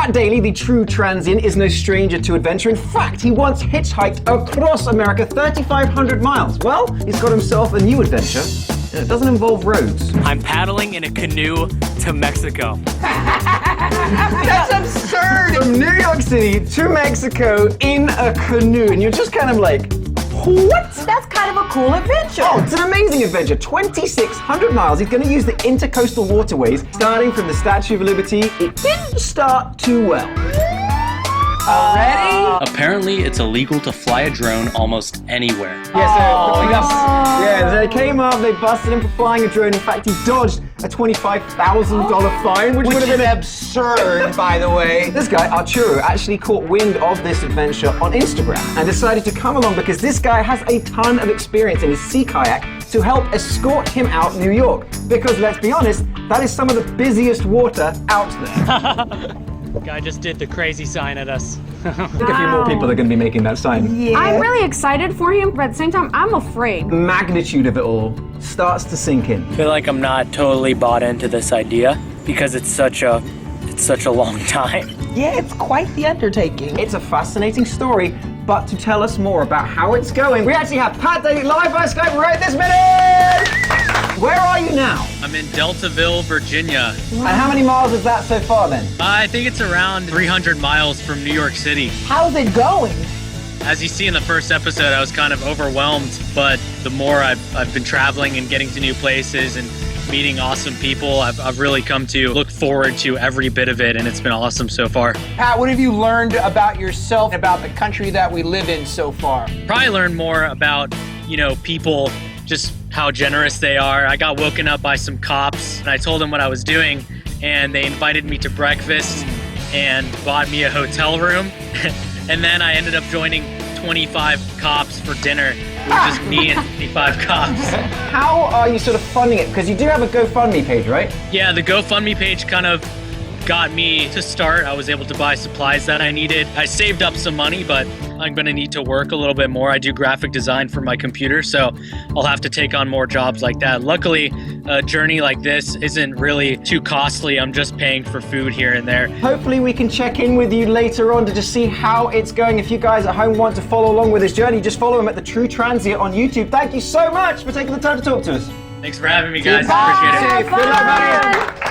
Pat Daley, the true transient, is no stranger to adventure. In fact, he once hitchhiked across America 3,500 miles. Well, he's got himself a new adventure. It doesn't involve roads. I'm paddling in a canoe to Mexico. That's absurd! From New York City to Mexico in a canoe, and you're just kind of like, what? That's kind of a cool adventure. Oh, it's an amazing adventure. 2,600 miles. He's going to use the intercoastal waterways, starting from the Statue of Liberty. It didn't start too well. Already? Apparently, it's illegal to fly a drone almost anywhere. Yeah, they came up, they busted him for flying a drone. In fact, he dodged a $25,000 fine, which would have been absurd, by the way. This guy, Arturo, actually caught wind of this adventure on Instagram and decided to come along because this guy has a ton of experience in his sea kayak to help escort him out New York. Because let's be honest, that is some of the busiest water out there. Guy just did the crazy sign at us. I think a few more people are going to be making that sign. Yeah. I'm really excited for him, but at the same time, I'm afraid. The magnitude of it all starts to sink in. I feel like I'm not totally bought into this idea because it's such a long time. Yeah, it's quite the undertaking. It's a fascinating story, but to tell us more about how it's going, we actually have Pat Daley live by Skype right this minute! Where are you now? I'm in Deltaville, Virginia. And how many miles is that so far then? I think it's around 300 miles from New York City. How's it going? As you see in the first episode, I was kind of overwhelmed, but the more I've been traveling and getting to new places and meeting awesome people, I've really come to look forward to every bit of it, and it's been awesome so far. Pat, what have you learned about yourself, about the country that we live in so far? Probably learned more about, people, just how generous they are. I got woken up by some cops, and I told them what I was doing, and they invited me to breakfast and bought me a hotel room. And then I ended up joining 25 cops for dinner. It was just me and 25 cops. How are you sort of funding it? Because you do have a GoFundMe page, right? Yeah, the GoFundMe page kind of got me to start. I was able to buy supplies that I needed. I saved up some money, but I'm gonna need to work a little bit more. I do graphic design for my computer, so I'll have to take on more jobs like that. Luckily, a journey like this isn't really too costly. I'm just paying for food here and there. Hopefully we can check in with you later on to just see how it's going. If you guys at home want to follow along with this journey, just follow him at The True Transient on YouTube. Thank you so much for taking the time to talk to us. Thanks for having me, guys. Appreciate it. Good luck, buddy.